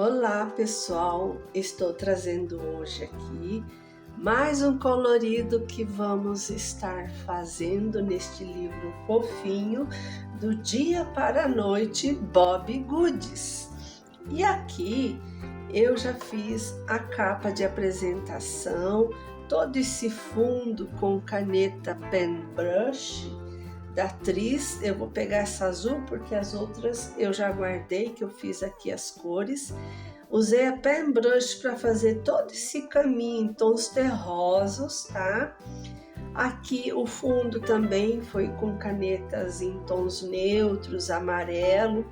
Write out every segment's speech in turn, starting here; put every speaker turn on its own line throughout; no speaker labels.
Olá pessoal, estou trazendo hoje aqui mais um colorido que vamos estar fazendo neste livro fofinho do Dia para a Noite Bobbie Goods. E aqui eu já fiz a capa de apresentação, todo esse fundo com caneta Pen Brush da atriz. Eu vou pegar essa azul porque as outras eu já guardei, que eu fiz aqui as cores. Usei a Pen Brush para fazer todo esse caminho em tons terrosos, tá? Aqui o fundo também foi com canetas em tons neutros, amarelo.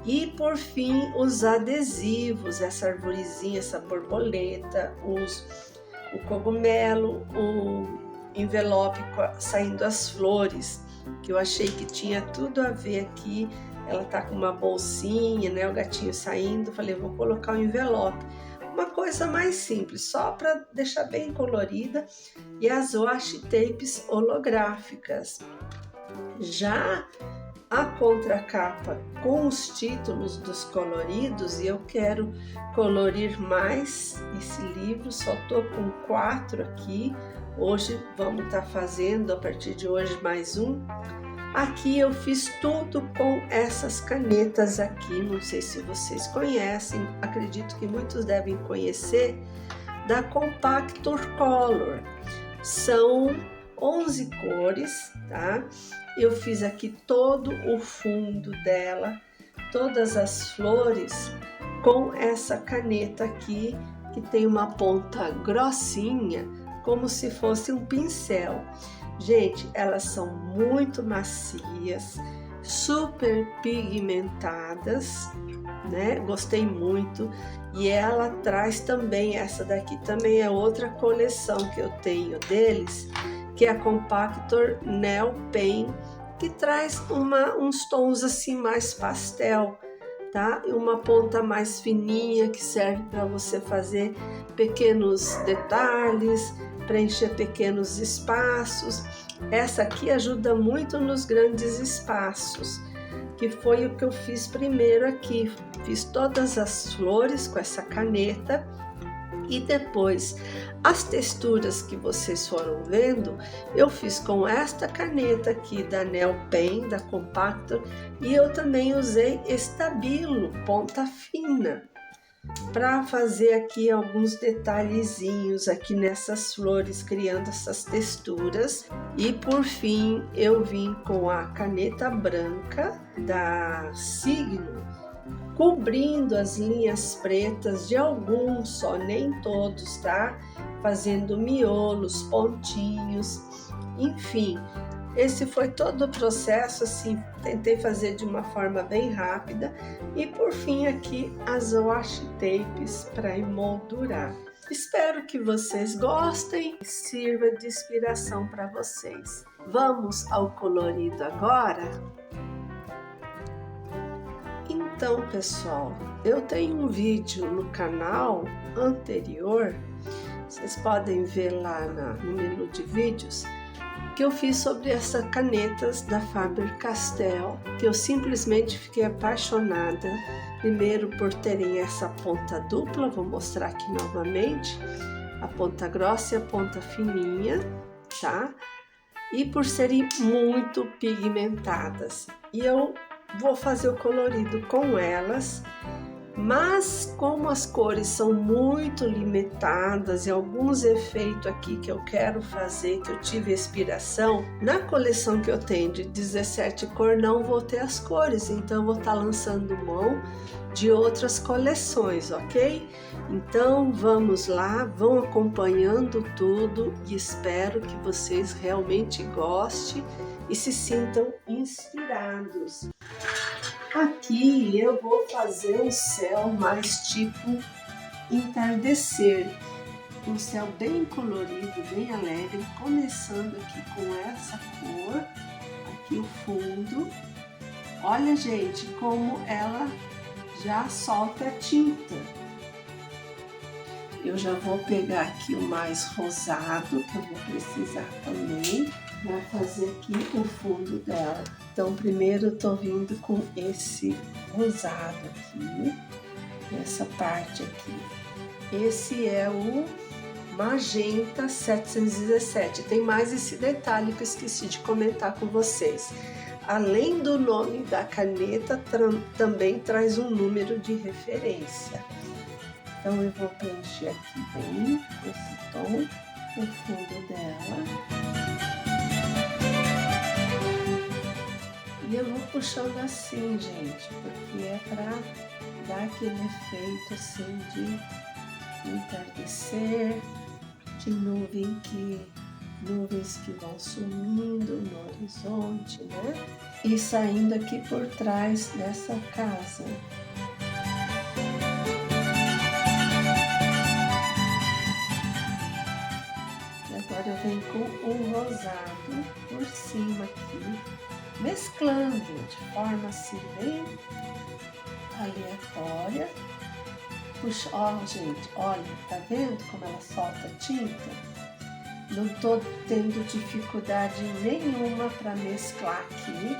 E por fim os adesivos, essa arvorezinha, essa borboleta, o cogumelo, o envelope saindo as flores, que eu achei que tinha tudo a ver aqui. Ela tá com uma bolsinha, né? O gatinho saindo, falei, vou colocar o envelope. Uma coisa mais simples, só para deixar bem colorida. E as washi tapes holográficas. Já a contracapa com os títulos dos coloridos, e eu quero colorir mais esse livro, só tô com 4 aqui. Hoje vamos estar fazendo, a partir de hoje, mais um. Aqui eu fiz tudo com essas canetas aqui, não sei se vocês conhecem, acredito que muitos devem conhecer, da Compactor Color. São 11 cores, tá? Eu fiz aqui todo o fundo dela, todas as flores, com essa caneta aqui, que tem uma ponta grossinha, como se fosse um pincel. Gente, elas são muito macias, super pigmentadas, né? Gostei muito. E ela traz também, essa daqui também é outra coleção que eu tenho deles, que é a Compactor Nail Pen, que traz uns tons assim mais pastel, tá? E uma ponta mais fininha que serve para você fazer pequenos detalhes, preencher pequenos espaços. Essa aqui ajuda muito nos grandes espaços, que foi o que eu fiz primeiro aqui. Fiz todas as flores com essa caneta e depois as texturas que vocês foram vendo, eu fiz com esta caneta aqui da Nail Pen, da Compactor, e eu também usei estabilo, ponta fina, para fazer aqui alguns detalhezinhos aqui nessas flores, criando essas texturas. E por fim eu vim com a caneta branca da Signo, cobrindo as linhas pretas de alguns só, nem todos, tá? Fazendo miolos, pontinhos, enfim. Esse foi todo o processo, assim, tentei fazer de uma forma bem rápida. E por fim aqui as washi tapes para emoldurar. Espero que vocês gostem e sirva de inspiração para vocês. Vamos ao colorido agora? Então, pessoal, eu tenho um vídeo no canal anterior, vocês podem ver lá no menu de vídeos, que eu fiz sobre essas canetas da Faber-Castell, que eu simplesmente fiquei apaixonada, primeiro por terem essa ponta dupla, vou mostrar aqui novamente, a ponta grossa e a ponta fininha, tá? E por serem muito pigmentadas. E eu vou fazer o colorido com elas, mas como as cores são muito limitadas e alguns efeitos aqui que eu quero fazer, que eu tive inspiração, na coleção que eu tenho de 17 cores não vou ter as cores, então eu vou estar lançando mão de outras coleções, ok? Então vamos lá, vão acompanhando tudo e espero que vocês realmente gostem e se sintam inspirados. Aqui eu vou fazer um céu mais tipo entardecer, um céu bem colorido, bem alegre, começando aqui com essa cor, aqui o fundo. Olha, gente, como ela já solta a tinta. Eu já vou pegar aqui o mais rosado, que eu vou precisar também, para fazer aqui o fundo dela. Então, primeiro eu tô vindo com esse rosado aqui. nessa parte aqui. Esse é o Magenta 717. Tem mais esse detalhe que eu esqueci de comentar com vocês. Além do nome da caneta, também traz um número de referência. Então eu vou preencher aqui bem esse tom, o fundo dela. E eu vou puxando assim, gente, porque é para dar aquele efeito assim de entardecer, de nuvens que vão sumindo no horizonte, né? E saindo aqui por trás dessa casa. E agora eu venho com um rosado por cima aqui, mesclando de forma assim bem aleatória. Puxa, ó, gente, olha, tá vendo como ela solta tinta? Não tô tendo dificuldade nenhuma para mesclar aqui,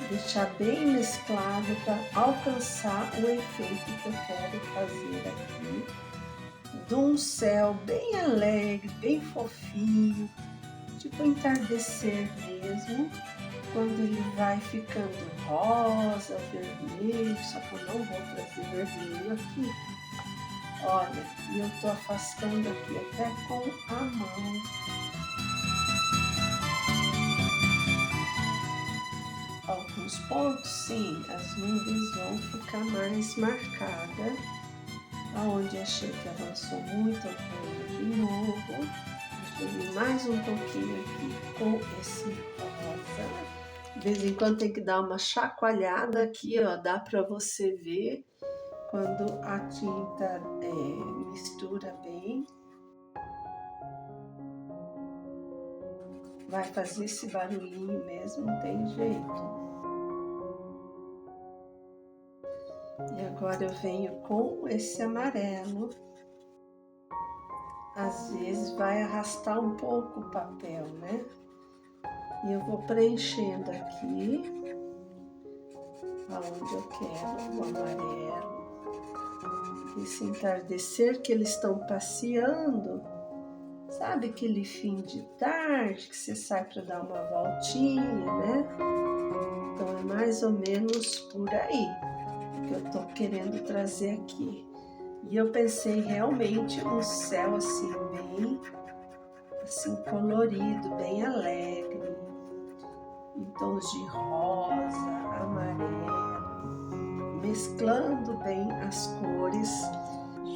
deixar bem mesclado para alcançar o efeito que eu quero fazer aqui, de um céu bem alegre, bem fofinho, tipo entardecer mesmo, quando ele vai ficando rosa, vermelho, só que eu não vou trazer vermelho aqui. Olha, e eu tô afastando aqui até com a mão. Alguns pontos, sim, as nuvens vão ficar mais marcadas. Aonde achei que avançou muito, eu ponho de novo. Deixa eu vir mais um pouquinho aqui com esse rosa. De vez em quando tem que dar uma chacoalhada aqui, ó, dá para você ver quando a tinta mistura bem. Vai fazer esse barulhinho mesmo, não tem jeito. E agora eu venho com esse amarelo. Às vezes vai arrastar um pouco o papel, né? E eu vou preenchendo aqui, aonde eu quero, o amarelo. Esse entardecer que eles estão passeando. Sabe aquele fim de tarde que você sai para dar uma voltinha, né? Então é mais ou menos por aí que eu tô querendo trazer aqui. E eu pensei realmente um céu assim bem assim colorido, bem alegre, em tons de rosa, amarelo, mesclando bem as cores,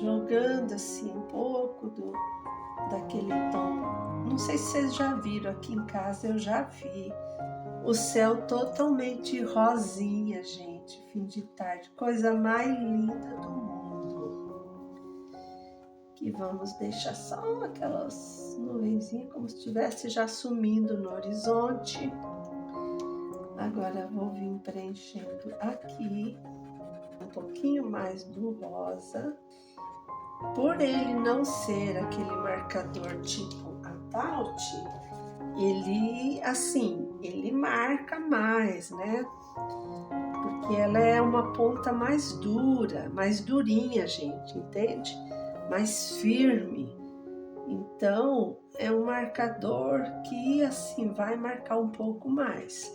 jogando assim um pouco daquele tom. Não sei se vocês já viram, aqui em casa eu já vi o céu totalmente rosinha, gente, fim de tarde, coisa mais linda do mundo. Que vamos deixar só aquelas nuvenzinhas como se estivesse já sumindo no horizonte. Agora vou vir preenchendo aqui um pouquinho mais do rosa. Por ele não ser aquele marcador tipo Ataut, ele marca mais, né? Porque ela é uma ponta mais dura, mais durinha, gente, entende? Mais firme. Então, é um marcador que, assim, vai marcar um pouco mais.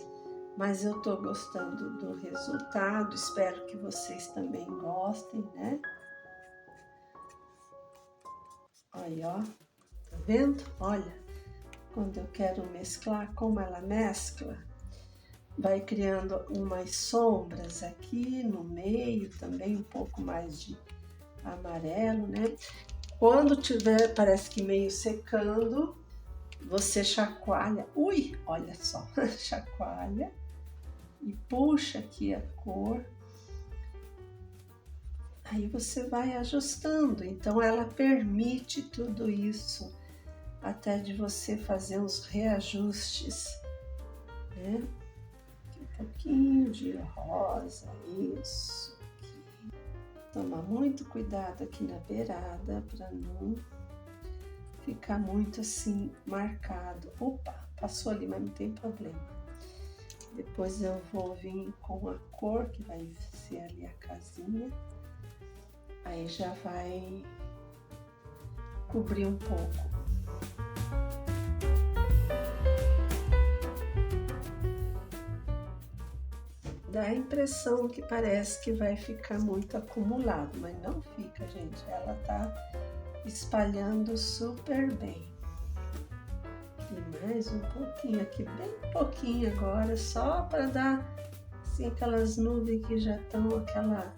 Mas eu tô gostando do resultado, espero que vocês também gostem, né? Aí, ó, tá vendo? Olha, quando eu quero mesclar, como ela mescla, vai criando umas sombras aqui no meio, também um pouco mais de amarelo, né? Quando tiver, parece que meio secando, você chacoalha, olha só, chacoalha e puxa aqui a cor. Aí você vai ajustando, então ela permite tudo isso, até de você fazer uns reajustes, né? Um pouquinho de rosa, isso. Aqui. Tomar muito cuidado aqui na beirada para não ficar muito assim marcado. Opa, passou ali, mas não tem problema. Depois eu vou vir com a cor que vai ser ali a casinha. Aí já vai cobrir um pouco. Dá a impressão que parece que vai ficar muito acumulado, mas não fica, gente. Ela tá espalhando super bem. E mais um pouquinho aqui, bem pouquinho agora, só para dar assim aquelas nuvens que já estão, aquela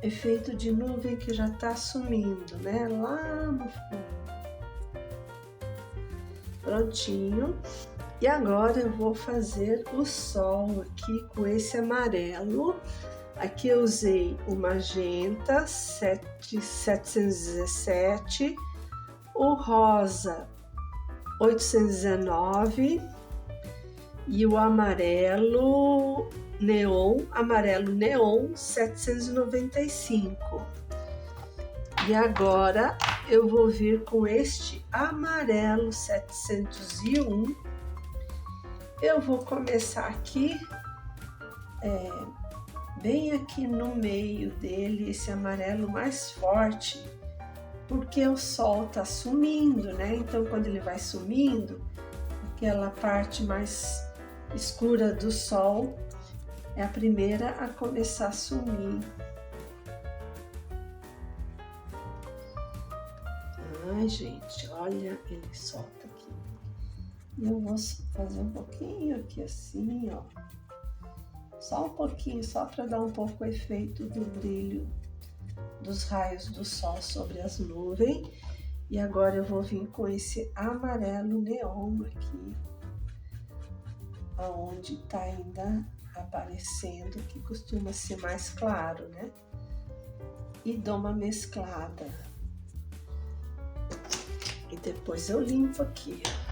efeito de nuvem que já tá sumindo, né? Lá no fundo. Prontinho. E agora eu vou fazer o sol aqui com esse amarelo. Aqui eu usei o magenta 717, o rosa 819 e o amarelo neon 795. E agora eu vou vir com este amarelo 701. Eu vou começar aqui, bem aqui no meio dele, esse amarelo mais forte, porque o sol tá sumindo, né? Então, quando ele vai sumindo, aquela parte mais escura do sol é a primeira a começar a sumir. Ai, gente, olha, ele solta aqui. E eu vou fazer um pouquinho aqui assim, ó. Só um pouquinho, só para dar um pouco o efeito do brilho dos raios do sol sobre as nuvens. E agora eu vou vir com esse amarelo neon aqui, aonde tá ainda aparecendo, que costuma ser mais claro, né? E dou uma mesclada. E depois eu limpo aqui, ó.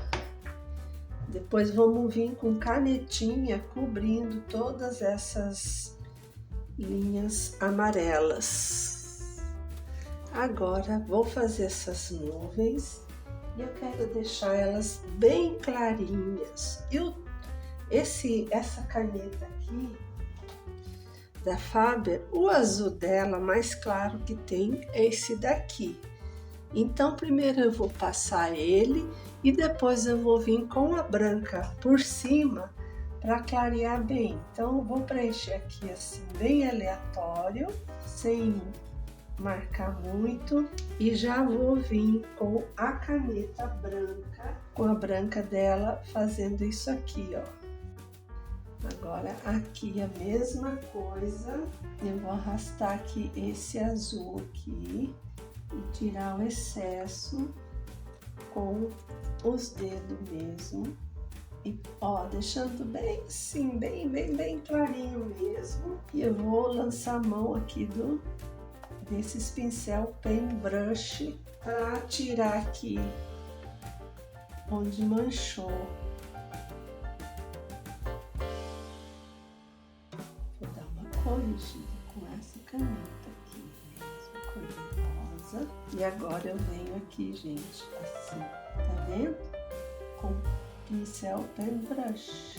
Depois vamos vir com canetinha cobrindo todas essas linhas amarelas. Agora vou fazer essas nuvens e eu quero deixar elas bem clarinhas. Essa caneta aqui da Faber, o azul dela mais claro que tem é esse daqui. Então primeiro eu vou passar ele e depois eu vou vir com a branca por cima para clarear bem. Então eu vou preencher aqui assim bem aleatório, sem marcar muito, e já vou vir com a caneta branca, com a branca dela, fazendo isso aqui, ó. Agora aqui a mesma coisa, eu vou arrastar aqui esse azul aqui e tirar o excesso com os dedos mesmo, e ó, deixando bem assim, bem clarinho mesmo. E eu vou lançar a mão aqui desses pincel pen brush para tirar aqui onde manchou. Vou dar uma corrigida com essa caneta aqui mesmo, cor rosa. E agora eu venho aqui, gente, assim, tá vendo? Com pincel pen brush.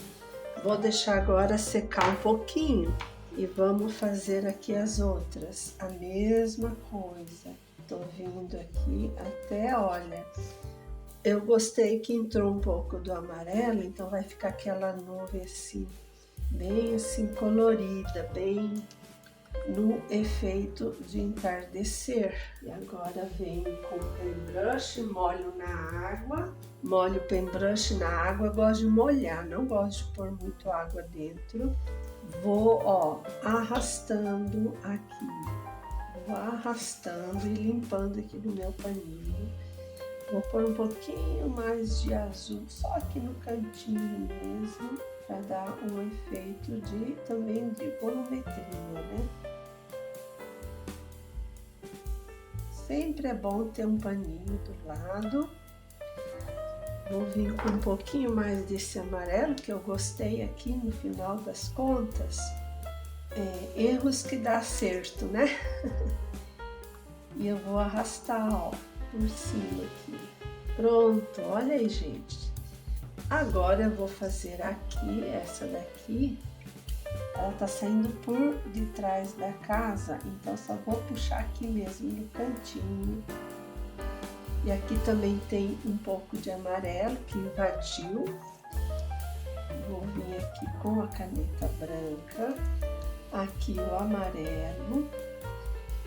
Vou deixar agora secar um pouquinho e vamos fazer aqui as outras. A mesma coisa. Tô vindo aqui até, olha, eu gostei que entrou um pouco do amarelo, então vai ficar aquela nuvem assim, bem assim colorida, bem no efeito de entardecer. E agora venho com o pen brush, molho o pen brush na água. Eu gosto de molhar, não gosto de pôr muito água dentro. Vou, ó, arrastando aqui, vou arrastando e limpando aqui no meu paninho. Vou pôr um pouquinho mais de azul, só aqui no cantinho mesmo, para dar um efeito também de volumetria, né? Sempre é bom ter um paninho do lado. Vou vir com um pouquinho mais desse amarelo, que eu gostei aqui no final das contas. Erros que dá acerto, né? E eu vou arrastar, ó, por cima aqui. Pronto, olha aí, gente. Agora eu vou fazer aqui, essa daqui, ela tá saindo por detrás da casa, então só vou puxar aqui mesmo no cantinho. E aqui também tem um pouco de amarelo que invadiu. Vou vir aqui com a caneta branca, aqui o amarelo.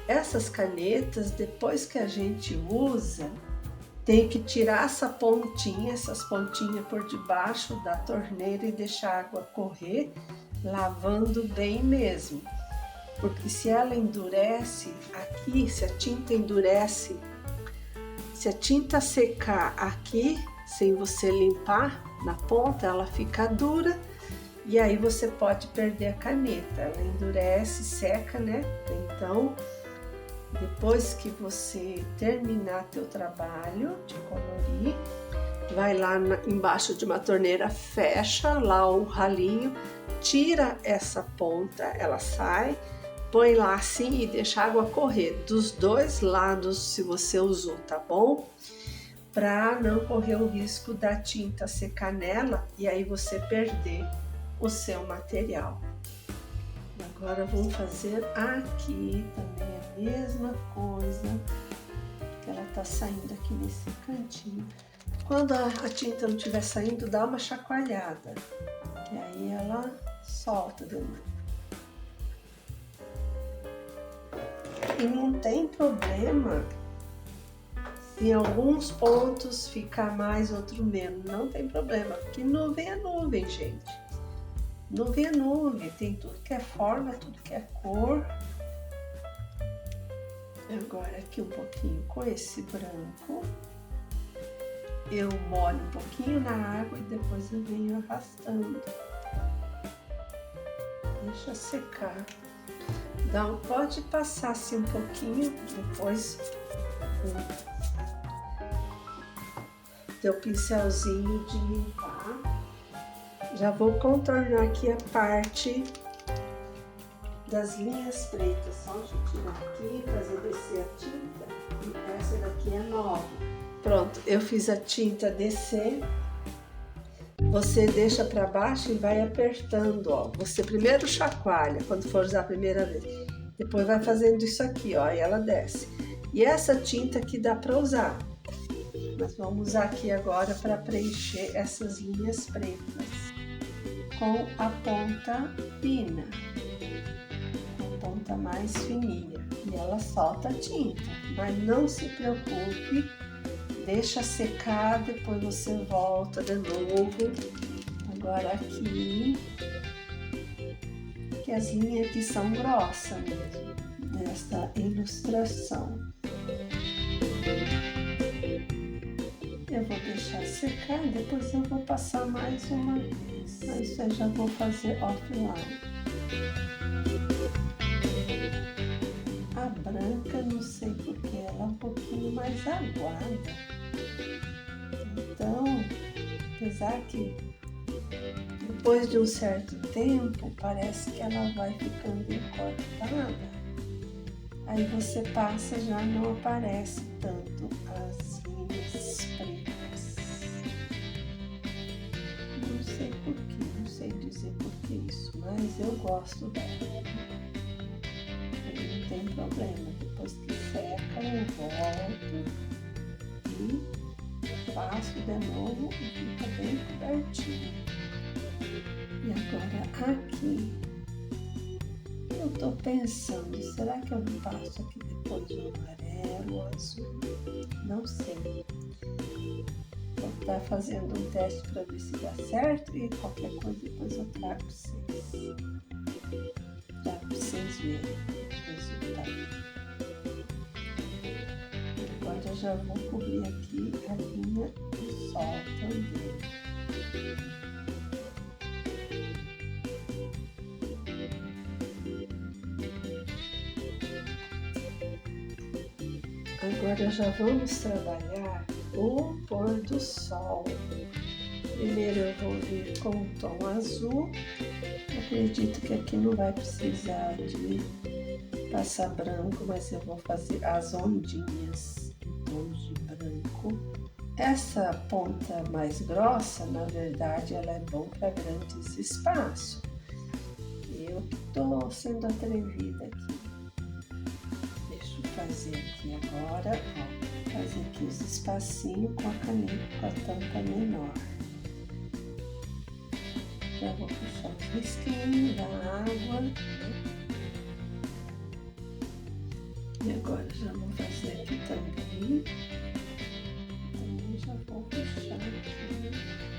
Essas canetas, depois que a gente usa, tem que tirar essas pontinhas por debaixo da torneira e deixar a água correr, lavando bem mesmo. Porque se ela endurece aqui, se a tinta endurece, se a tinta secar aqui, sem você limpar na ponta, ela fica dura e aí você pode perder a caneta. Ela endurece, seca, né? Então, depois que você terminar teu trabalho de colorir, vai lá embaixo de uma torneira, fecha lá o ralinho, tira essa ponta, ela sai, põe lá assim e deixa a água correr dos dois lados se você usou, tá bom? Para não correr o risco da tinta secar nela e aí você perder o seu material. Agora vamos fazer aqui também a mesma coisa, que ela tá saindo aqui nesse cantinho. Quando a tinta não estiver saindo, dá uma chacoalhada, que aí ela solta de novo. E não tem problema se em alguns pontos ficar mais, outro menos. Não tem problema, porque nuvem é nuvem, gente. Nuvem é nuvem, tem tudo que é forma, tudo que é cor. Agora aqui um pouquinho com esse branco. Eu molho um pouquinho na água e depois eu venho arrastando. Deixa secar. Pode passar assim um pouquinho, depois teu pincelzinho de limpar. Já vou contornar aqui a parte das linhas pretas. Só deixa eu tirar aqui, fazer descer a tinta. E essa daqui é nova. Pronto, eu fiz a tinta descer. Você deixa para baixo e vai apertando, ó. Você primeiro chacoalha quando for usar a primeira vez. Depois vai fazendo isso aqui, ó, e ela desce. E essa tinta aqui dá para usar. Nós vamos usar aqui agora para preencher essas linhas pretas com a ponta fina, a ponta mais fininha. E ela solta a tinta, mas não se preocupe. Deixa secar, depois você volta de novo. Agora aqui, que as linhas aqui são grossas mesmo, desta ilustração. Eu vou deixar secar, depois eu vou passar mais uma vez, mas eu já vou fazer offline. A branca, não sei porque ela é um pouquinho mais aguada. Então, apesar que depois de um certo tempo, parece que ela vai ficando encorpada. Aí você passa, já não aparece tanto as linhas pretas. Não sei porquê, não sei dizer por que isso, mas eu gosto dela. Não tem problema, depois que seca eu volto e faço de novo e fica bem cobertinho. E agora aqui, eu tô pensando, será que eu não passo aqui depois o amarelo, o azul? Não sei. Vou estar fazendo um teste para ver se dá certo e qualquer coisa depois eu trago para vocês. Trago para vocês verem o resultado. Agora eu já vou cobrir aqui a linha do sol também. Agora já vamos trabalhar o pôr do sol. Primeiro eu vou vir com o tom azul. Acredito que aqui não vai precisar de passar branco, mas eu vou fazer as ondinhas em tons de branco. Essa ponta mais grossa, na verdade, ela é bom para grandes espaços. eu tô sendo atrevida aqui. Deixa eu fazer aqui agora, ó, fazer aqui os espacinhos com a caneta, com a tampa menor. Já vou puxar os risquinhos da água. E agora já vou fazer aqui também. Também já vou puxar aqui,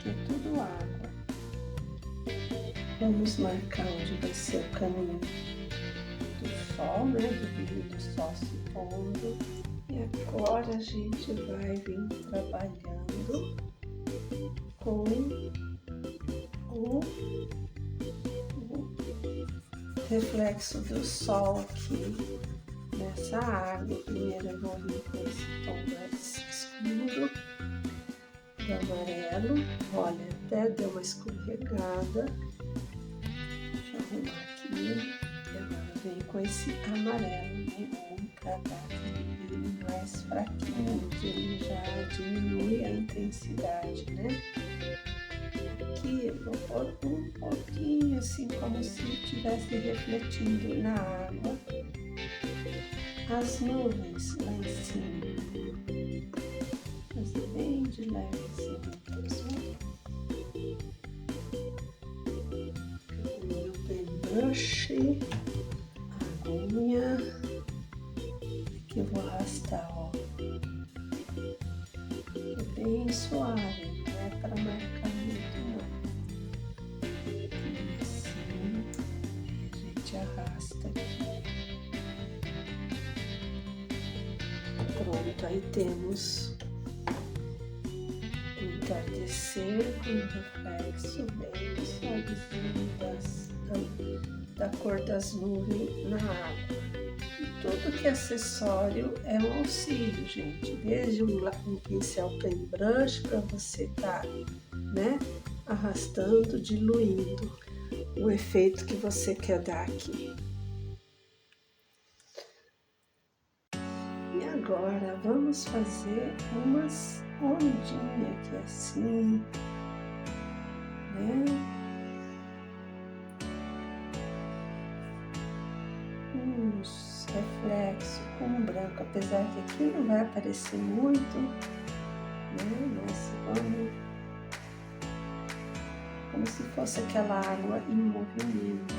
que é tudo água. Vamos marcar onde vai ser o caminho do sol, né? Do brilho do sol se pondo. E agora a gente vai vir trabalhando com o reflexo do sol aqui nessa água. Primeiro eu vou vir com esse tom mais escuro do amarelo. Olha, até deu uma escorregada. Deixa eu arrumar aqui. E agora vem com esse amarelo neon para dar aquele brilho mais fraquinho, que ele já diminui a intensidade, né? Aqui eu vou pôr um pouquinho assim, como se estivesse refletindo na água as nuvens lá em cima. Fazer bem de leve assim, pessoal. Meu paintbrush, agulha. Aqui eu vou arrastar, ó. É bem suave, não é para marcar muito não. Assim, a gente arrasta aqui. Pronto, aí temos o entardecer com reflexo bem suavezinho da cor das nuvens na água. E tudo que é acessório é um auxílio, gente. Desde um pincel paintbrush para você estar, né, arrastando, diluindo o efeito que você quer dar aqui. E agora vamos fazer umas ondinhas aqui assim, né? Uns reflexos com branco, apesar que aqui não vai aparecer muito, né? Mas vamos, como se fosse aquela água em movimento.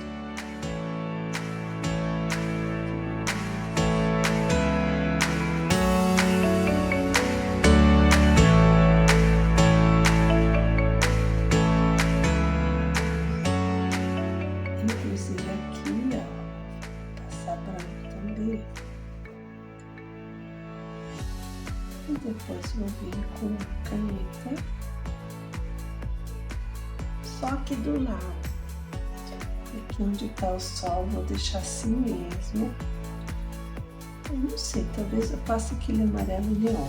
E depois vou vir com caneta, só aqui do lado, aqui onde está o sol, vou deixar assim mesmo. Eu não sei, talvez eu passe aquele amarelo neon.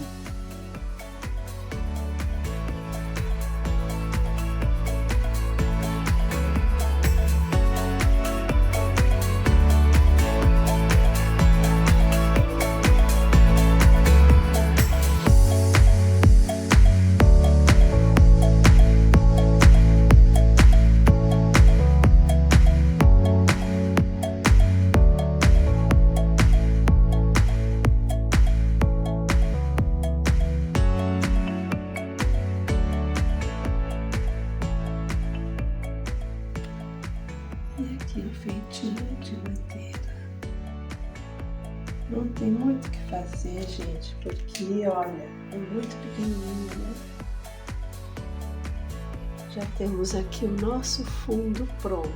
E aqui o feitinho de madeira. Não tem muito o que fazer, gente, porque, olha, é muito pequenininho, né? Já temos aqui o nosso fundo pronto.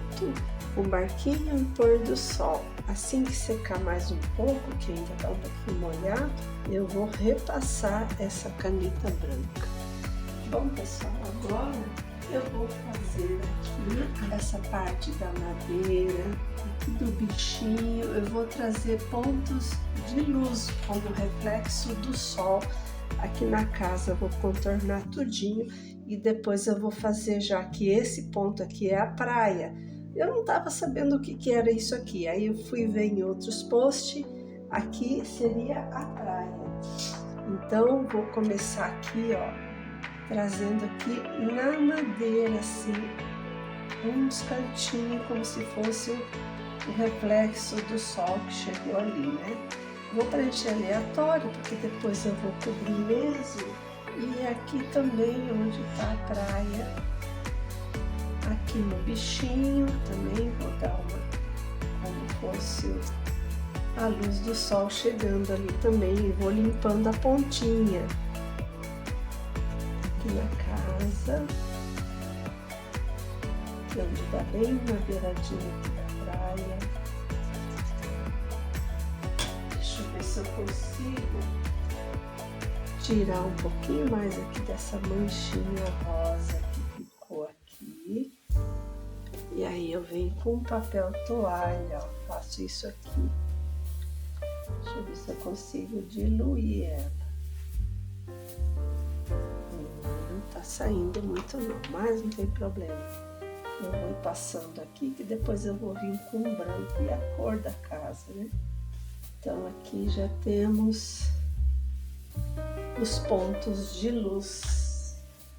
Um barquinho em pôr do sol. Assim que secar mais um pouco, que ainda está um pouquinho molhado, eu vou repassar essa caneta branca. Bom, pessoal, agora eu vou fazer aqui essa parte da madeira, aqui do bichinho. Eu vou trazer pontos de luz como reflexo do sol aqui na casa. Vou contornar tudinho e depois eu vou fazer, já que esse ponto aqui é a praia. Eu não estava sabendo o que era isso aqui, aí eu fui ver em outros posts, aqui seria a praia. Então vou começar aqui, ó, trazendo aqui na madeira assim, uns cantinhos como se fosse o reflexo do sol que chegou ali, né? Vou preencher aleatório, porque depois eu vou cobrir mesmo. E aqui também onde está a praia, aqui no bichinho, também vou dar como fosse a luz do sol chegando ali também. E vou limpando a pontinha. Aqui na casa, onde dá bem na beiradinha aqui da praia. Deixa eu ver se eu consigo tirar um pouquinho mais aqui dessa manchinha rosa que ficou aqui. E aí eu venho com um papel toalha, ó, faço isso aqui. Deixa eu ver se eu consigo diluir ela. Não tá saindo muito não, mas não tem problema. Eu vou ir passando aqui, que depois eu vou vir com o branco e a cor da casa, né? Então aqui já temos os pontos de luz.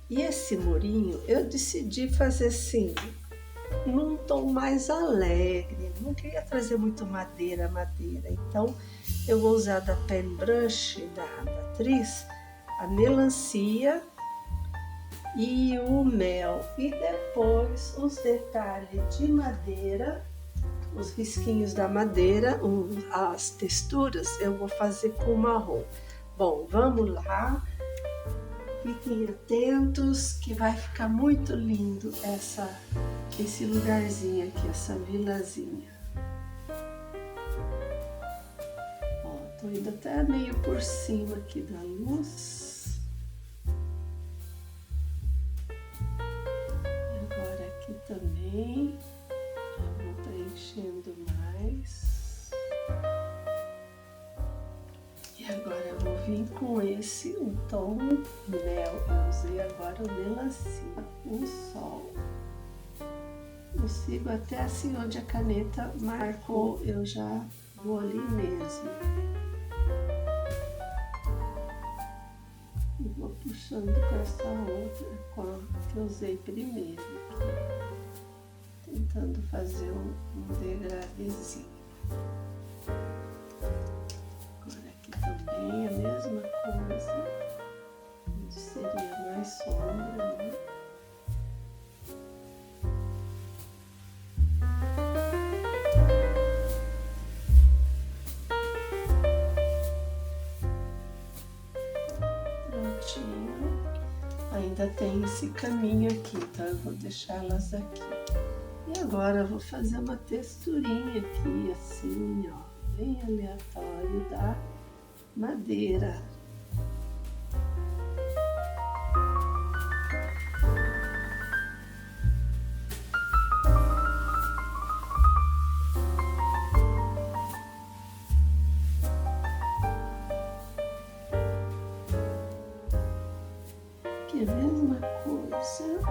E esse murinho eu decidi fazer assim, num tom mais alegre. Não queria trazer muito madeira. Então eu vou usar da Pen Brush da Tris a melancia e o mel, e depois os detalhes de madeira, os risquinhos da madeira, as texturas eu vou fazer com marrom. Bom, vamos lá, fiquem atentos que vai ficar muito lindo esse lugarzinho aqui, essa vilazinha. Ó, tô indo até meio por cima aqui da luz. Aqui também, já vou preenchendo mais. E agora eu vou vir com o tom mel. Eu usei agora o melancia, o sol. Eu sigo até assim onde a caneta marcou, eu já vou ali mesmo. E vou puxando com essa outra, com a que eu usei primeiro. Tentando fazer um degradezinho. Agora aqui também a mesma coisa, onde seria mais sombra, né? Prontinho. Ainda tem esse caminho aqui, então eu vou deixar elas aqui. E agora eu vou fazer uma texturinha aqui, assim, ó, bem aleatório da madeira. Aqui é a mesma coisa.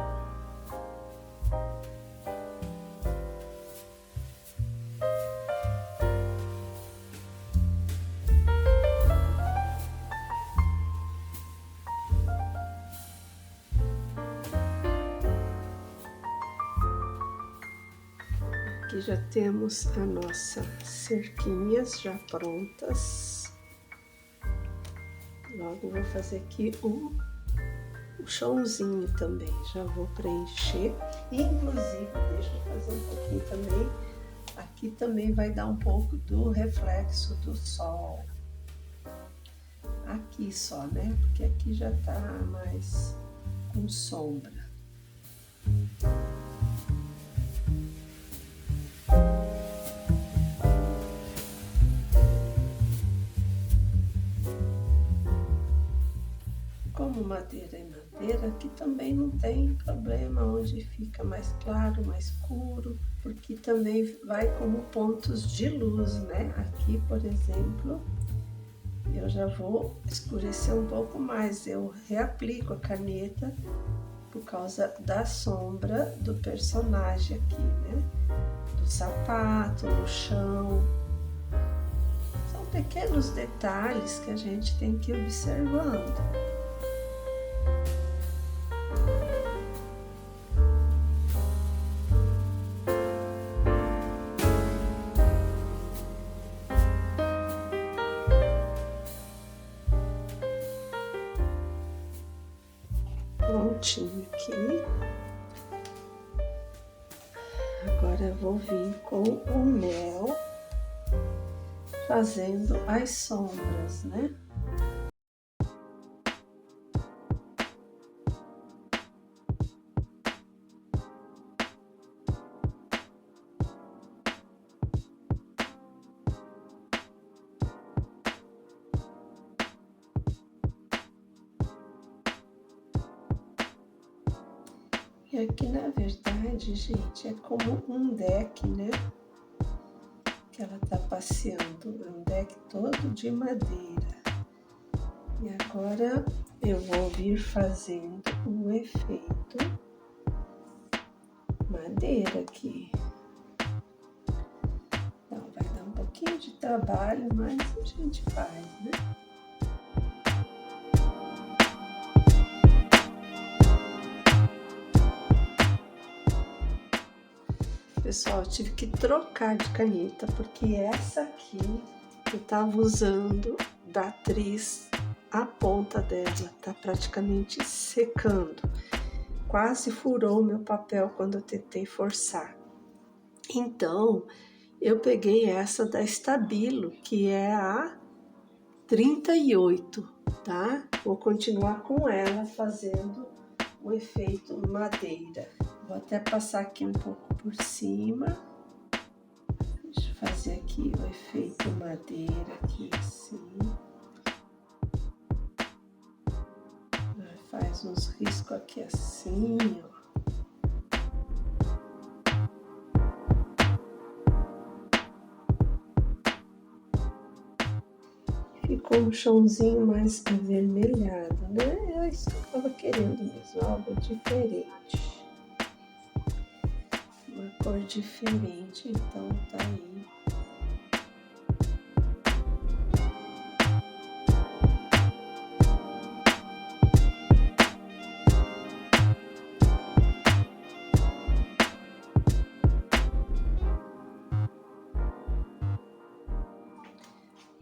Aqui já temos a nossa cerquinhas já prontas. Logo vou fazer aqui o chãozinho também, já vou preencher. Inclusive, deixa eu fazer um pouquinho também. Aqui também vai dar um pouco do reflexo do sol. Aqui só, né? Porque aqui já tá mais com sombra. Como madeira é madeira, aqui também não tem problema onde fica mais claro, mais escuro, porque também vai como pontos de luz, né? Aqui, por exemplo, eu já vou escurecer um pouco mais, eu reaplico a caneta por causa da sombra do personagem aqui, né? Do sapato, no chão. São pequenos detalhes que a gente tem que ir observando. prontinho aqui. Agora eu vou vir com o mel, fazendo as sombras, né? E aqui, na verdade, gente, é como um deck, né? Que ela tá passeando. É um deck todo de madeira. E agora eu vou vir fazendo um efeito madeira aqui. Então, vai dar um pouquinho de trabalho, mas a gente faz, né? Pessoal, eu tive que trocar de caneta, porque essa aqui eu tava usando da Atriz, a ponta dela tá praticamente secando. Quase furou o meu papel quando eu tentei forçar. Então, eu peguei essa da Stabilo, que é a 38, tá? Vou continuar com ela fazendo o efeito madeira. Vou até passar aqui um pouco por cima. Deixa eu fazer aqui o efeito madeira aqui assim. Faz uns riscos aqui assim, ó. Ficou um chãozinho mais avermelhado, né? Eu estava querendo mesmo algo diferente. Uma cor diferente, então tá aí.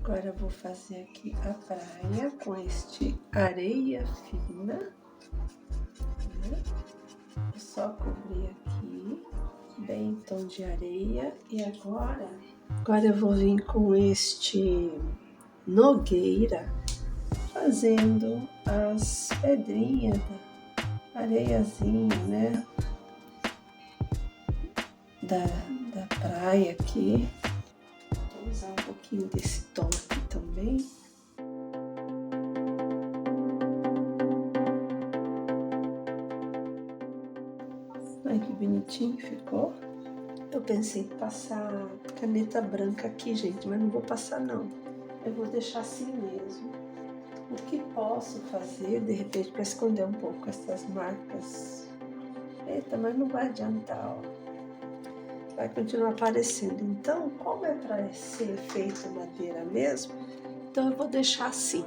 Agora eu vou fazer aqui a praia com este areia fina, né? Só cobrir aqui, bem em tom de areia. E agora eu vou vir com este nogueira, fazendo as pedrinhas da areiazinha, né? Da praia aqui. Vou usar um pouquinho desse tom aqui também. Ai, que bonitinho ficou. Eu pensei em passar caneta branca aqui, gente, mas não vou passar não. Eu vou deixar assim mesmo. O que posso fazer, de repente, para esconder um pouco essas marcas? Eita, mas não vai adiantar, ó. Vai continuar aparecendo. Então, como é para ser efeito madeira mesmo, então eu vou deixar assim.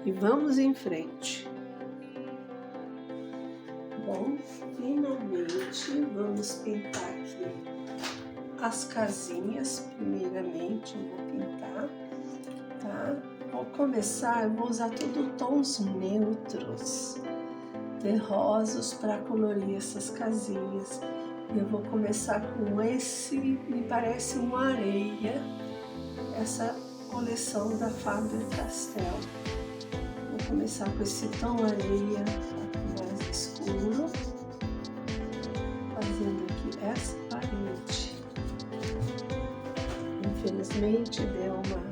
E vamos em frente. Bom, finalmente vamos pintar aqui as casinhas. Primeiramente eu vou pintar, tá? Vou começar, eu vou usar tudo tons neutros, terrosos, para colorir essas casinhas. Eu vou começar com esse, me parece uma areia, essa coleção da Faber-Castell. Vou começar com esse tom areia mais escuro, fazendo aqui essa parede. Infelizmente deu uma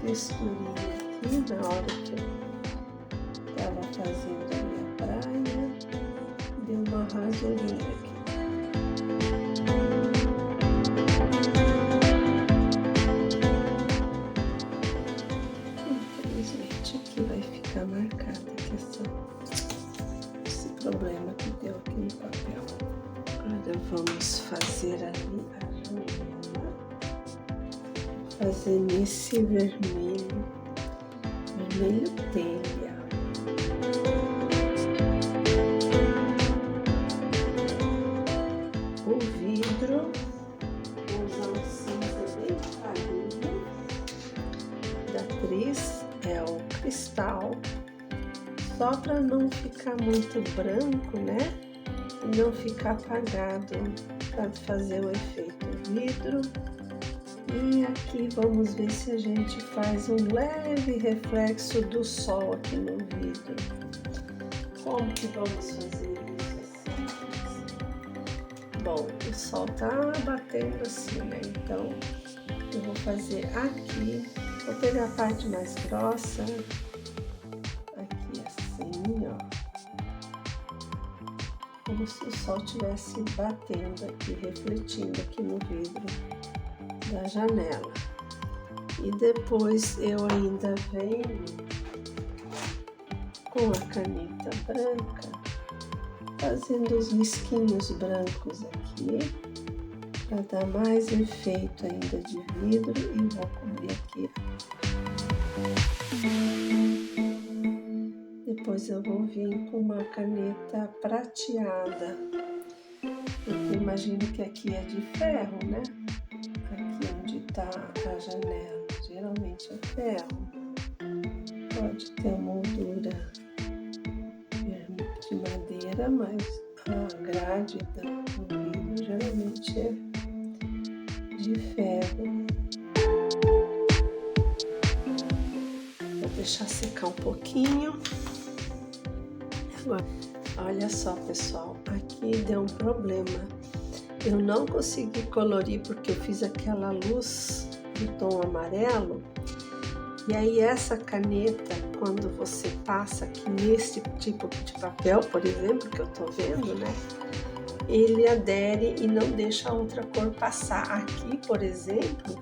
texturinha aqui na hora que eu estava fazendo a minha praia, deu uma rasurinha aqui. Marcada aqui esse problema que deu aqui no papel. Agora vamos fazer ali a janela, fazer nesse vermelho telha. O vidro, vou usar um cinza bem clarinho da Atriz, é o cristal. só para não ficar muito branco, né? E não ficar apagado, para fazer o efeito vidro. E aqui vamos ver se a gente faz um leve reflexo do sol aqui no vidro. Como que vamos fazer isso assim? Bom, o sol tá batendo assim, né? Então eu vou fazer aqui, vou pegar a parte mais grossa, aqui assim, ó. Como se o sol estivesse batendo aqui, refletindo aqui no vidro da janela. E depois eu ainda venho com a caneta branca, fazendo os risquinhos brancos aqui, para dar mais efeito ainda de vidro, e vou cobrir aqui. Depois eu vou vir com uma caneta prateada, porque imagino que aqui é de ferro, né? Aqui onde está a janela, geralmente é ferro. Pode ter uma moldura de madeira, mas a grade do vidro geralmente é de ferro. Vou deixar secar um pouquinho. Agora, olha só, pessoal, aqui deu um problema. Eu não consegui colorir porque eu fiz aquela luz do tom amarelo. E aí essa caneta, quando você passa aqui nesse tipo de papel, por exemplo, que eu tô vendo, né? Ele adere e não deixa a outra cor passar. Aqui, por exemplo,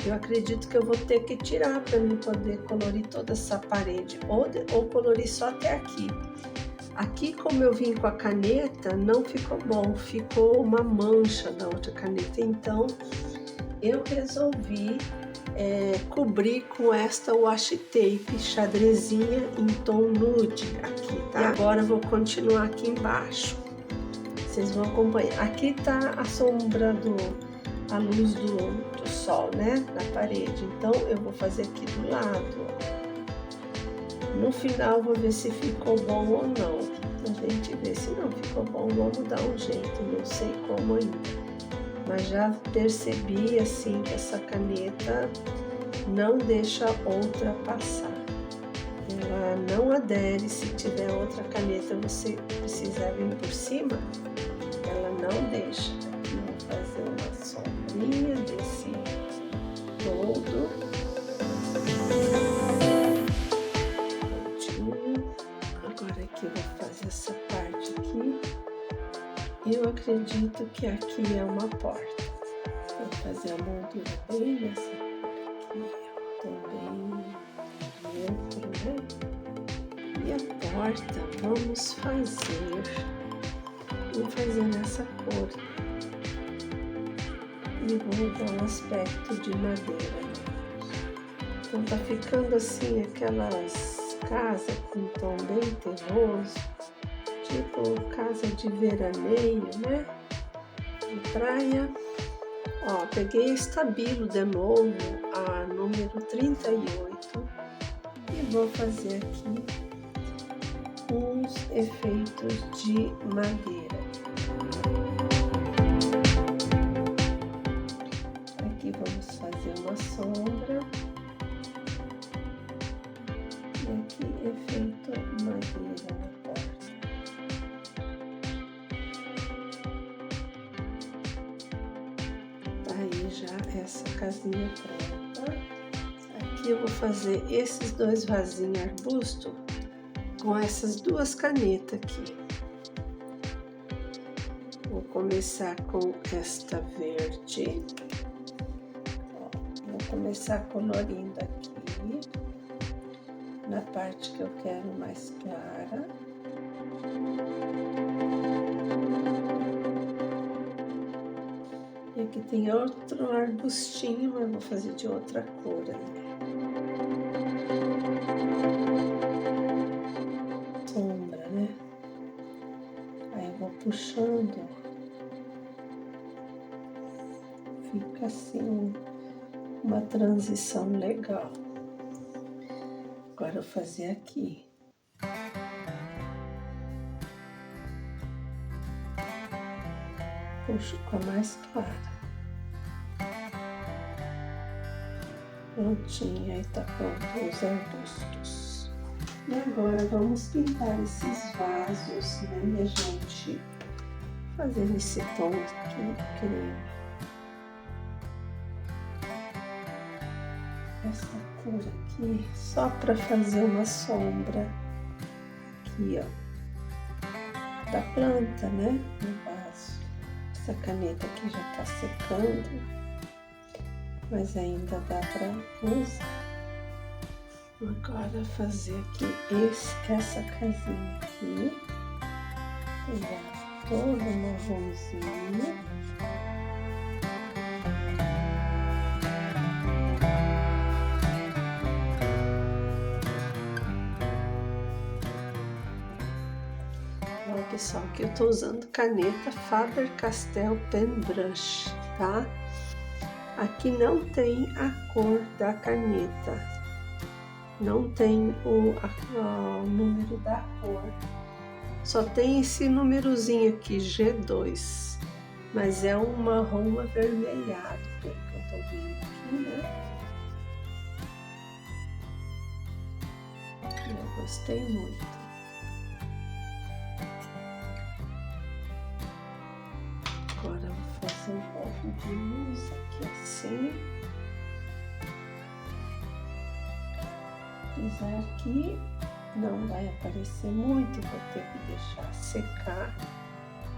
eu acredito que eu vou ter que tirar para mim poder colorir toda essa parede, ou colorir só até aqui. Aqui, como eu vim com a caneta, não ficou bom, ficou uma mancha da outra caneta. Então, eu resolvi cobrir com esta washi tape xadrezinha em tom nude aqui, tá? E agora eu vou continuar aqui embaixo. Vocês vão acompanhar. Aqui tá a sombra a luz do sol, né? Na parede. Então, eu vou fazer aqui do lado, ó. No final, vou ver se ficou bom ou não. A gente vê. Se não ficou bom, vamos dar um jeito. Não sei como ainda. Mas já percebi, assim, que essa caneta não deixa outra passar. Ela não adere. Se tiver outra caneta, você precisar vir por cima, ela não deixa. Aqui eu vou fazer uma sombrinha desse todo. Agora aqui eu vou fazer essa parte aqui. Eu acredito que aqui é uma porta. Vou fazer a moldura bem nessa aqui, também neutro, né? E a porta vamos fazer nessa cor. E vou dar um aspecto de madeira. Então tá ficando assim aquelas casas com tom bem terroso, tipo casa de veraneio, né? De praia. Ó, peguei estabilo de novo, a número 38, e vou fazer aqui uns efeitos de madeira. Aqui vamos fazer uma sombra. E aqui efeito madeira na porta. Tá aí já essa casinha pronta. Aqui eu vou fazer esses dois vasinhos arbusto com essas duas canetas aqui. Vou começar com esta verde. Ó, vou começar colorindo aqui na parte que eu quero mais clara. E aqui tem outro arbustinho, mas vou fazer de outra cor ali. Sombra, né? Aí eu vou puxando. Fica assim uma transição legal. Agora eu vou fazer aqui. puxo com a mais clara. Prontinho, aí tá pronto os arbustos. E agora vamos pintar esses vasos, né, minha gente? Fazendo esse tom aqui, creme. Essa cor aqui, só para fazer uma sombra aqui, ó, da planta, né, no vaso. Essa caneta aqui já tá secando, mas ainda dá para usar. Agora fazer aqui essa casinha aqui, pegar todo o marronzinho. Olha, pessoal, aqui eu tô usando caneta Faber-Castell Pen Brush, tá? Aqui não tem a cor da caneta, não tem o número da cor, só tem esse númerozinho aqui, G2, mas é um marrom avermelhado, pelo que eu tô vendo aqui, né? Eu gostei muito. Agora eu vou fazer um pouco de luz aqui assim. Apesar que não vai aparecer muito, vou ter que deixar secar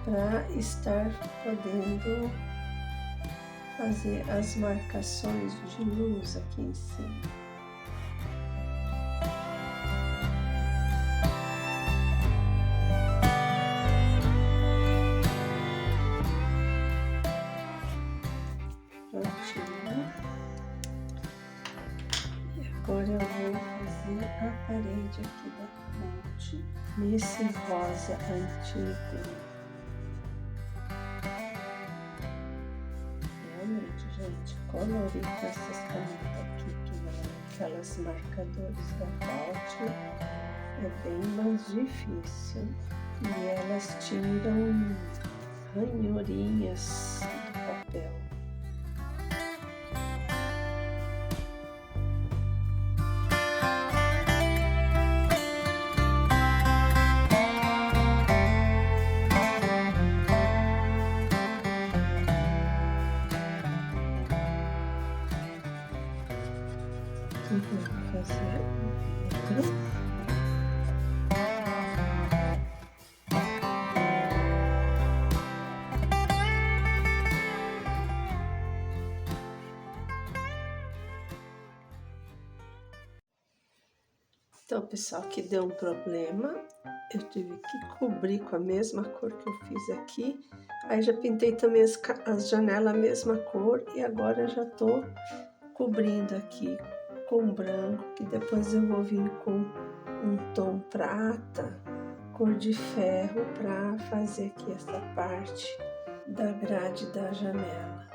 para estar podendo fazer as marcações de luz aqui em cima. Agora eu vou fazer a parede aqui da frente nesse rosa antigo. Realmente, gente, colorir com essas canetas aqui, que não é aquelas marcadores da Paut, é bem mais difícil. E elas tiram ranhurinhas do papel. Vou fazer o vidro. Então, pessoal, aqui deu um problema. Eu tive que cobrir com a mesma cor que eu fiz aqui. Aí já pintei também as janelas a mesma cor e agora já tô cobrindo aqui com branco, que depois eu vou vir com um tom prata, cor de ferro, para fazer aqui essa parte da grade da janela.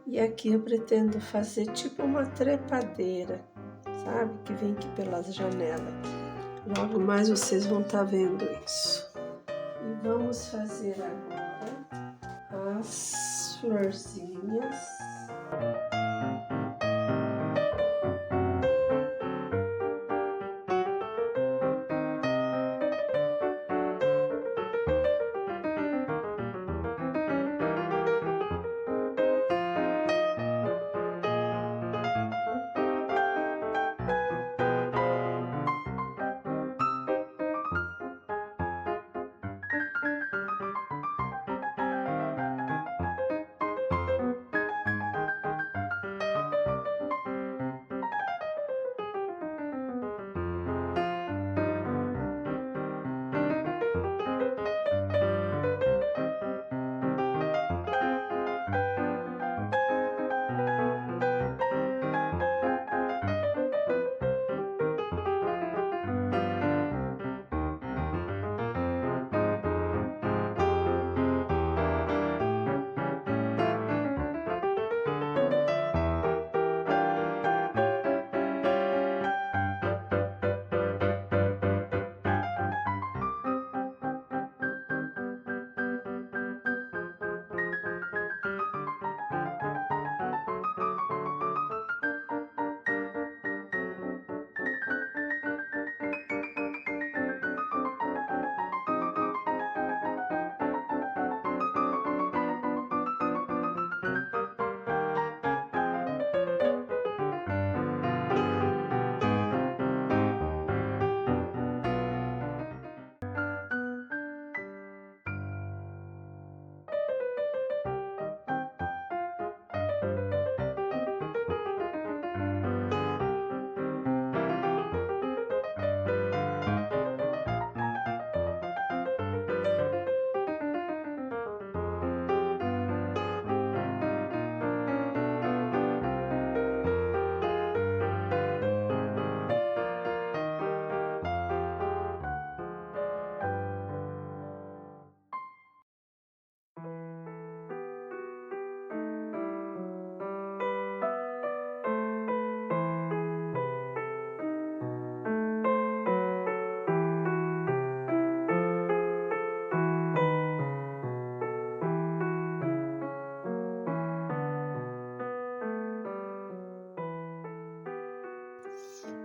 E aqui eu pretendo fazer tipo uma trepadeira, sabe? Que vem aqui pelas janelas. Logo mais vocês vão estar vendo isso. E vamos fazer agora as florzinhas.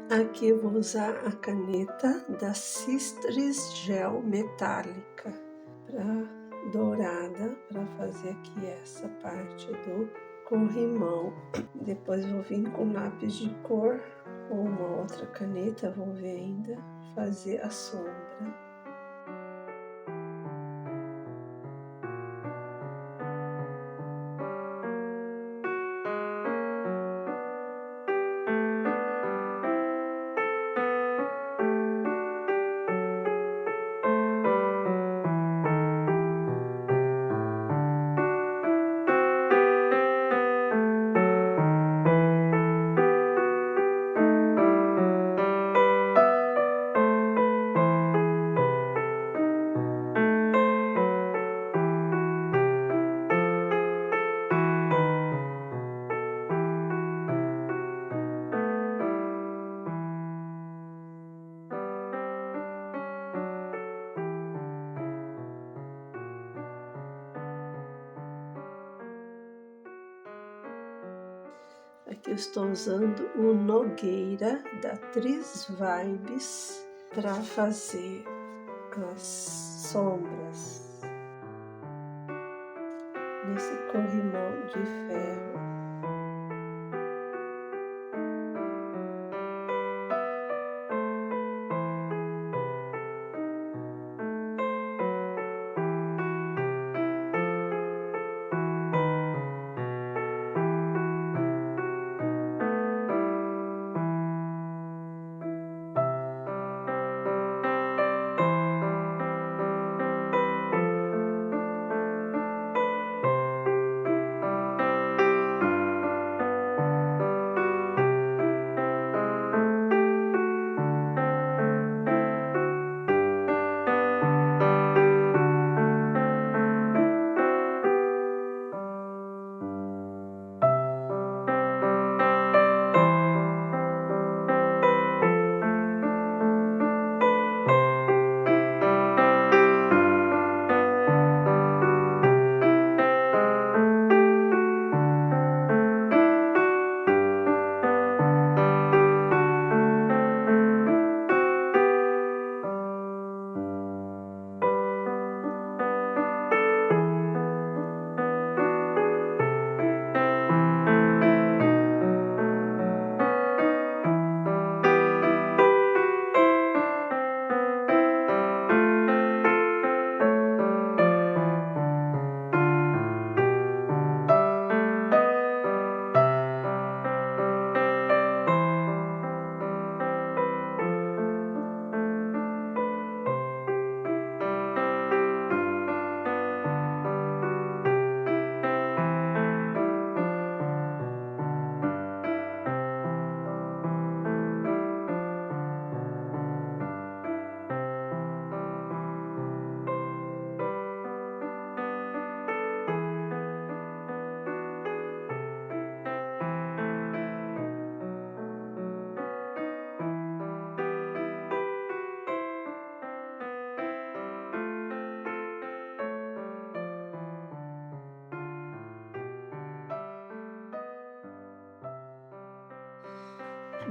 Aqui eu vou usar a caneta da Sistris Gel Metálica dourada para fazer aqui essa parte do corrimão. Depois vou vir com lápis de cor ou uma outra caneta, vou ver ainda, fazer a sombra. Aqui eu estou usando o Nogueira da Tris Vibes para fazer as sombras nesse corrimão de ferro.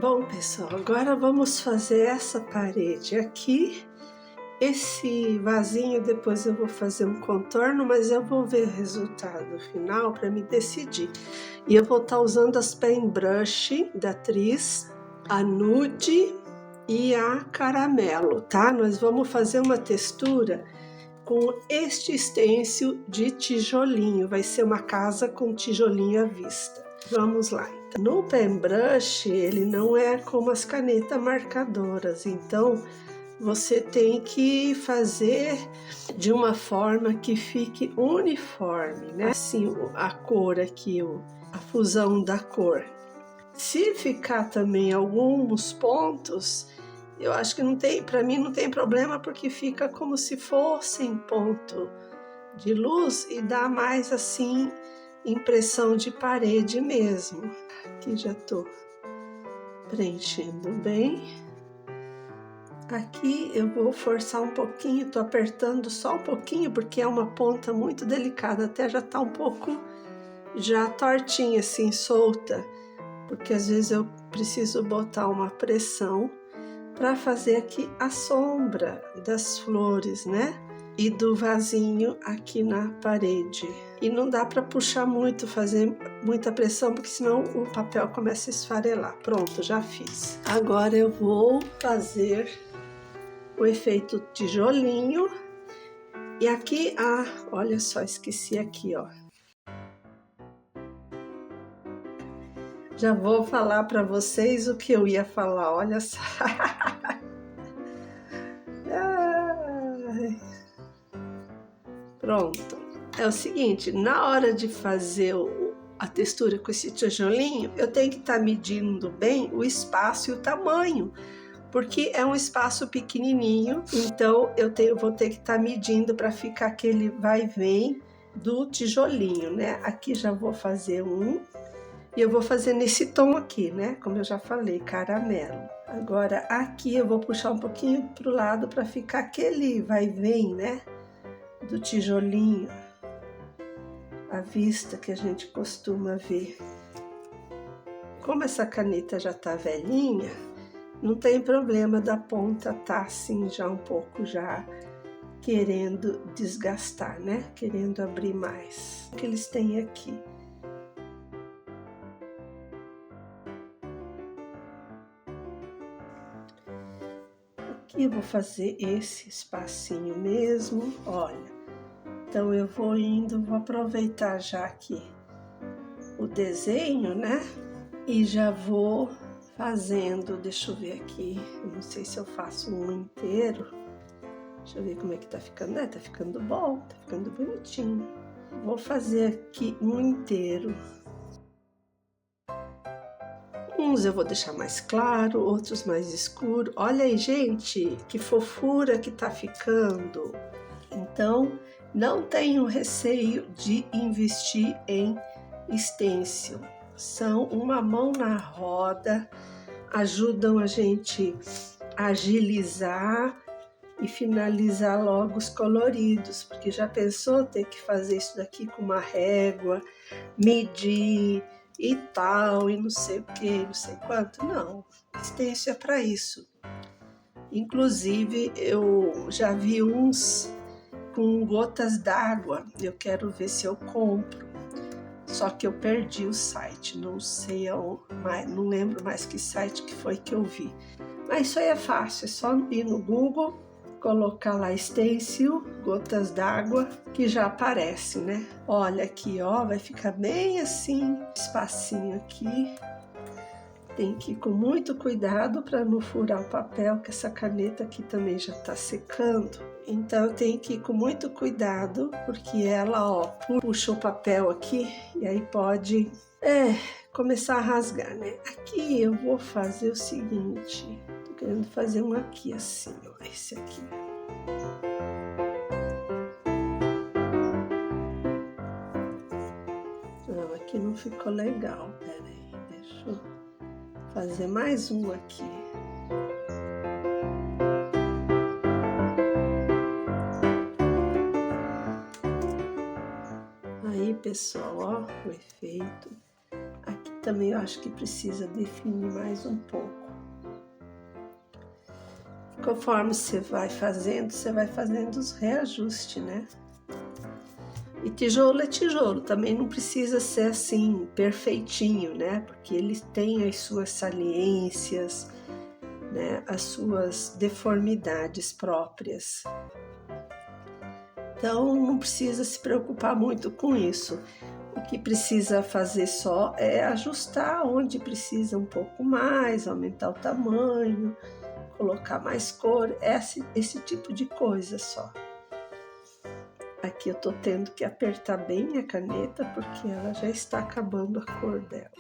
Bom, pessoal, agora vamos fazer essa parede aqui. Esse vasinho depois eu vou fazer um contorno, mas eu vou ver o resultado final para me decidir. E eu vou estar usando as Paintbrush da Tris, a Nude e a Caramelo, tá? Nós vamos fazer uma textura com este stencil de tijolinho. Vai ser uma casa com tijolinho à vista. Vamos lá. No Paintbrush, ele não é como as canetas marcadoras, então você tem que fazer de uma forma que fique uniforme, né? Assim, a cor aqui, a fusão da cor. Se ficar também alguns pontos, eu acho que não tem, para mim não tem problema, porque fica como se fossem ponto de luz e dá mais assim impressão de parede mesmo. Aqui já tô preenchendo bem. Aqui eu vou forçar um pouquinho, tô apertando só um pouquinho, porque é uma ponta muito delicada, até já tá um pouco já tortinha assim, solta, porque às vezes eu preciso botar uma pressão para fazer aqui a sombra das flores, né? E do vasinho aqui na parede. E não dá para puxar muito, fazer muita pressão, porque senão o papel começa a esfarelar. Pronto, já fiz. Agora eu vou fazer o efeito tijolinho. E aqui, olha só, esqueci aqui, ó. Já vou falar para vocês o que eu ia falar, olha só. Pronto. É o seguinte, na hora de fazer a textura com esse tijolinho, eu tenho que estar medindo bem o espaço e o tamanho, porque é um espaço pequenininho, então vou ter que estar medindo para ficar aquele vai e vem do tijolinho, né? Aqui já vou fazer e eu vou fazer nesse tom aqui, né? Como eu já falei, caramelo. Agora aqui eu vou puxar um pouquinho pro lado para ficar aquele vai e vem, né? Do tijolinho, à vista que a gente costuma ver. Como essa caneta já tá velhinha, não tem problema da ponta tá assim já um pouco já querendo desgastar, né? Querendo abrir mais. O que eles têm aqui. Aqui eu vou fazer esse espacinho mesmo, olha. Então eu vou aproveitar já aqui o desenho, né? E já vou fazendo, deixa eu ver aqui, eu não sei se eu faço um inteiro. Deixa eu ver como é que tá ficando, né? Tá ficando bom, tá ficando bonitinho. Vou fazer aqui um inteiro. Uns eu vou deixar mais claro, outros mais escuro. Olha aí, gente, que fofura que tá ficando. Então, não tenho receio de investir em stencil. São uma mão na roda, ajudam a gente a agilizar e finalizar logo os coloridos, porque já pensou ter que fazer isso daqui com uma régua, medir e tal, e não sei o que, não sei quanto? Não, stencil é para isso. Inclusive, eu já vi uns com gotas d'água, eu quero ver se eu compro. Só que eu perdi o site, não sei mais, não lembro mais que site que foi que eu vi. Mas isso aí é fácil, é só ir no Google, colocar lá stencil, gotas d'água, que já aparece, né? Olha aqui, ó, vai ficar bem assim, espacinho aqui. Tem que ir com muito cuidado para não furar o papel, que essa caneta aqui também já tá secando. Então eu tenho que ir com muito cuidado, porque ela, ó, puxa o papel aqui e aí pode começar a rasgar, né? Aqui eu vou fazer o seguinte, tô querendo fazer um aqui assim, ó, esse aqui. Não, aqui não ficou legal, peraí, deixa eu fazer mais um aqui. Aí, pessoal, ó, o efeito. Aqui também eu acho que precisa definir mais um pouco. Conforme você vai fazendo os reajustes, né? E tijolo é tijolo, também não precisa ser assim, perfeitinho, né? Porque ele tem as suas saliências, né? As suas deformidades próprias. Então, não precisa se preocupar muito com isso. O que precisa fazer só é ajustar onde precisa um pouco mais, aumentar o tamanho, colocar mais cor, esse tipo de coisa só. Aqui eu tô tendo que apertar bem a caneta porque ela já está acabando a cor dela.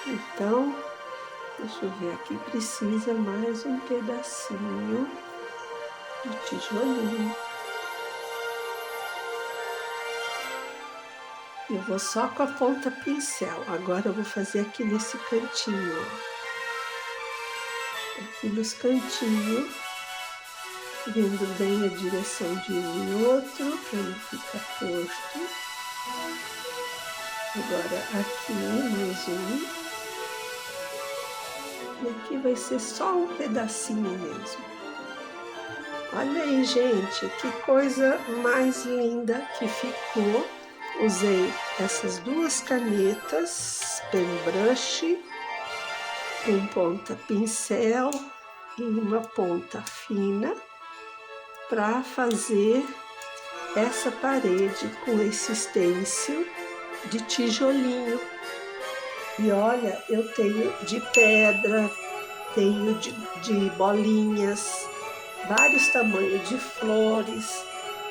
Então, deixa eu ver aqui, precisa mais um pedacinho de tijolinho. Eu vou só com a ponta pincel. Agora eu vou fazer aqui nesse cantinho, ó. Aqui nos cantinhos, vendo bem a direção de um e outro, para não ficar torto. Agora aqui mais um. E aqui vai ser só um pedacinho mesmo. Olha aí, gente, que coisa mais linda que ficou. Usei essas duas canetas, pen brush, com ponta pincel e uma ponta fina, para fazer essa parede com esse stencil de tijolinho. E olha, eu tenho de pedra, tenho de bolinhas, vários tamanhos de flores.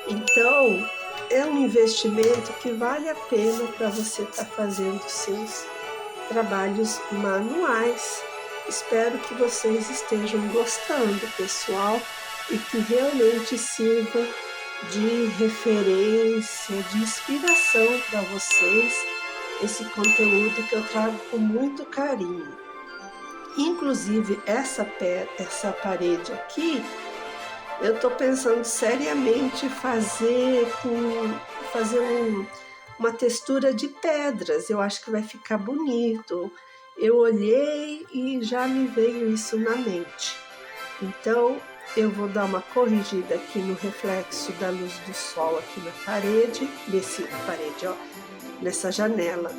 Então, é um investimento que vale a pena para você estar fazendo seus trabalhos manuais. Espero que vocês estejam gostando, pessoal, e que realmente sirva de referência, de inspiração para vocês, esse conteúdo que eu trago com muito carinho. Inclusive, essa parede aqui, eu estou pensando seriamente fazer uma textura de pedras. Eu acho que vai ficar bonito. Eu olhei e já me veio isso na mente. Então, eu vou dar uma corrigida aqui no reflexo da luz do sol aqui na parede, nessa janela,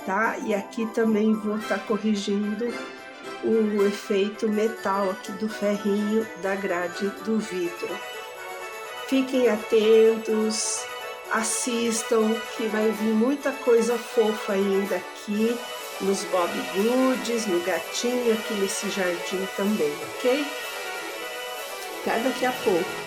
tá? E aqui também vou estar corrigindo o efeito metal aqui do ferrinho da grade do vidro. Fiquem atentos, assistam, que vai vir muita coisa fofa ainda aqui nos Bob Goods, no gatinho, aqui nesse jardim também, ok? Até daqui a pouco.